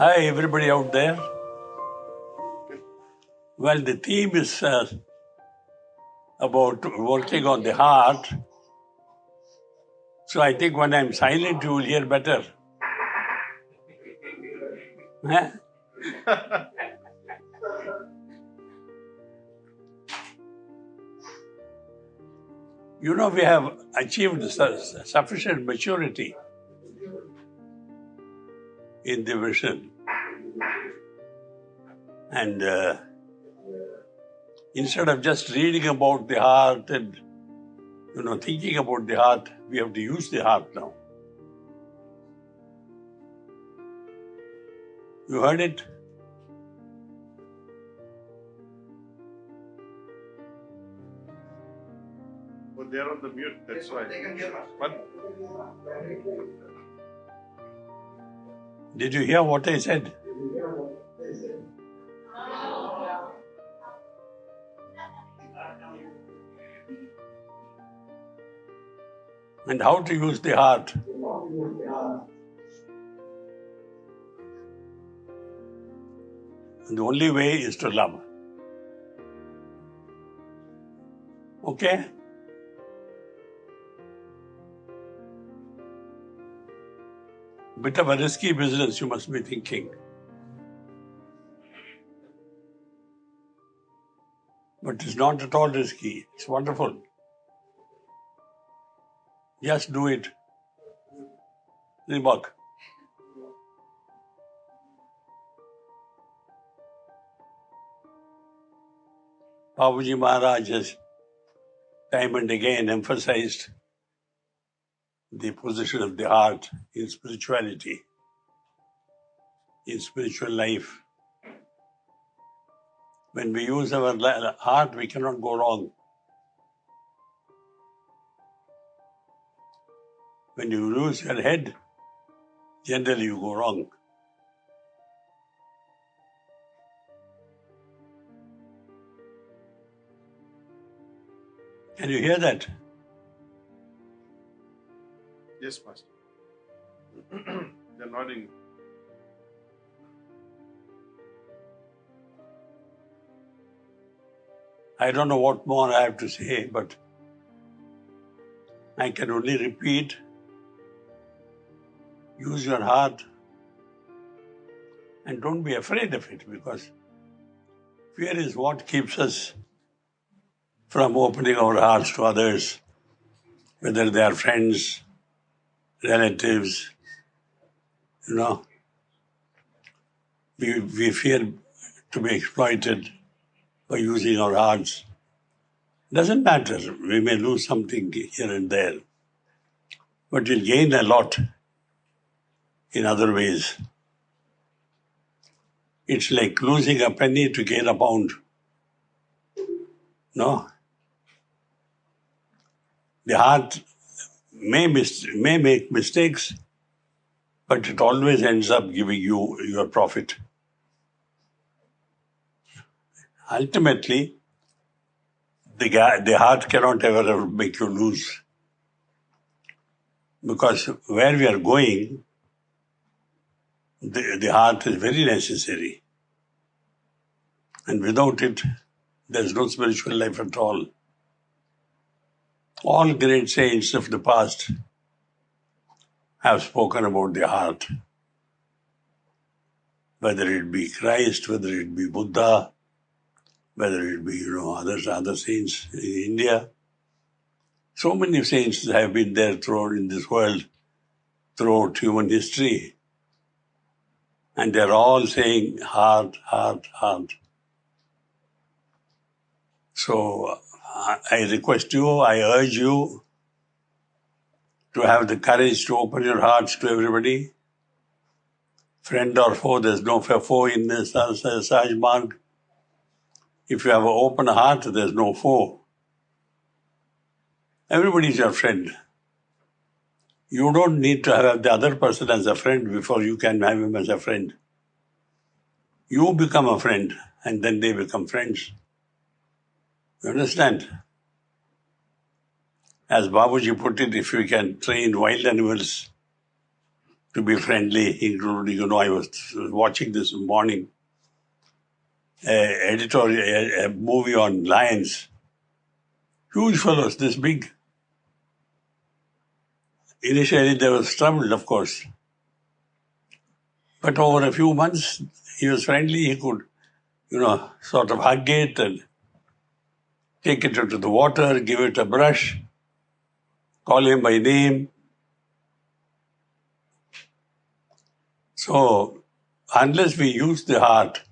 Hi, everybody out there. Well, the theme is about working on the heart. So I think when I'm silent, you will hear better. Huh? You know, we have achieved sufficient maturity in the vision. And instead of just reading about the heart and, thinking about the heart, we have to use the heart now. You heard it? Oh, they're on the mute, that's why. What? Did you hear what I said? And how to use the heart? And the only way is to love. Okay? Bit of a risky business, you must be thinking. But it's not at all risky. It's wonderful. Just do it. Remark. Babuji Maharaj has time and again emphasized the position of the heart in spirituality, in spiritual life. When we use our heart, we cannot go wrong. When you use your head, generally you go wrong. Can you hear that? Yes, Master. They're nodding. I don't know what more I have to say, but I can only repeat, use your heart and don't be afraid of it, because fear is what keeps us from opening our hearts to others, whether they are friends, relatives, We fear to be exploited by using our hearts. Doesn't matter. We may lose something here and there, but we'll gain a lot in other ways. It's like losing a penny to gain a pound. No? The heart may make mistakes, but it always ends up giving you your profit. Ultimately, the heart cannot ever make you lose. Because where we are going, the heart is very necessary. And without it, there's no spiritual life at all. All great saints of the past have spoken about the heart. Whether it be Christ, whether it be Buddha, whether it be, other saints in India. So many saints have been there throughout in this world, throughout human history. And they're all saying heart, heart, heart. So I request you, I urge you to have the courage to open your hearts to everybody. Friend or foe, there's no foe in this Sahaj Marg. If you have an open heart, there's no foe. Everybody is your friend. You don't need to have the other person as a friend before you can have him as a friend. You become a friend, and then they become friends. You understand? As Babuji put it, if we can train wild animals to be friendly, including, I was watching this morning, a movie on lions. Huge fellows, this big. Initially, there was trouble, of course. But over a few months, he was friendly. He could, sort of hug it and take it into the water, give it a brush, call him by name. So, unless we use the heart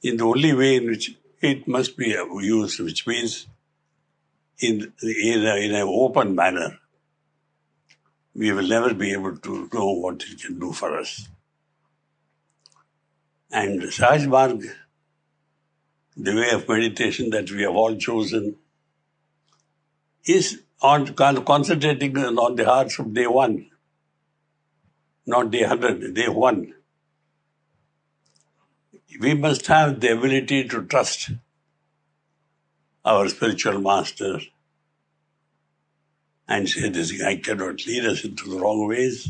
in the only way in which it must be used, which means in an open manner, we will never be able to know what it can do for us. And Sahaj Marg, the way of meditation that we have all chosen, is on concentrating on the heart from day one, not day 100, day one. We must have the ability to trust our spiritual master and say, this guy cannot lead us into the wrong ways.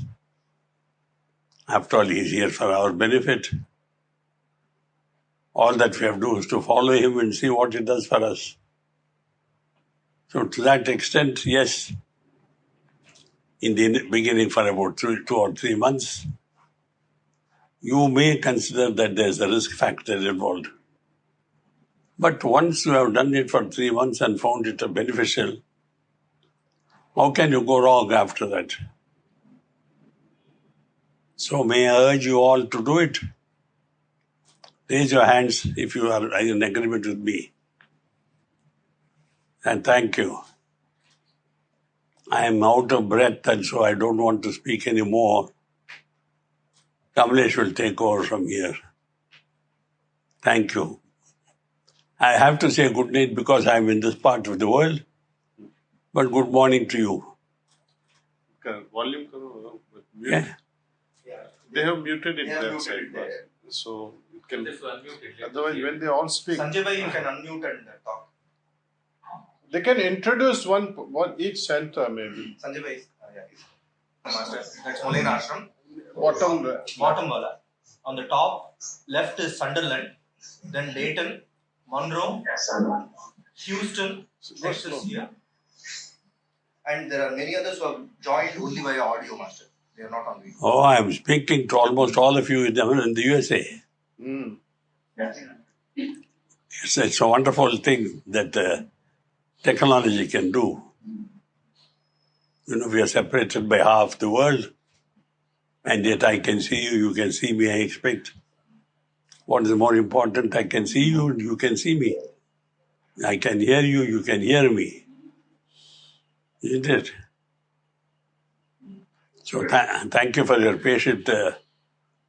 After all, he's here for our benefit. All that we have to do is to follow him and see what he does for us. So to that extent, yes, in the beginning for about 2 or 3 months, you may consider that there's a risk factor involved. But once you have done it for 3 months and found it beneficial, how can you go wrong after that? So may I urge you all to do it. Raise your hands if you are in agreement with me. And thank you. I am out of breath and so I don't want to speak anymore. Kamlesh will take over from here. Thank you. I have to say good night because I am in this part of the world. But good morning to you. Volume karo, mute. Yeah. They have muted it that side. So it can. Otherwise, when they all speak, Sanjay bhai, you can unmute and talk. they can introduce one each center maybe. Sanjay bhai, Master, that's Mulin Ashram. Bottom wala. On the top left is Sunderland, then Dayton, Monroe, Houston, next is here. And there are many others who have joined only via audio, Master. They are not on video. Oh, I am speaking to almost all of you in the USA. Mm. It's a wonderful thing that technology can do. We are separated by half the world, and yet I can see you, you can see me, I expect. What is more important, I can see you, you can see me. I can hear you, you can hear me. Isn't it? So thank you for your patient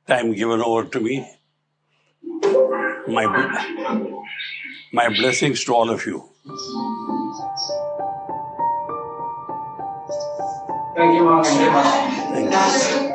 time given over to me. My blessings to all of you. Thank you, Mark. Thank you.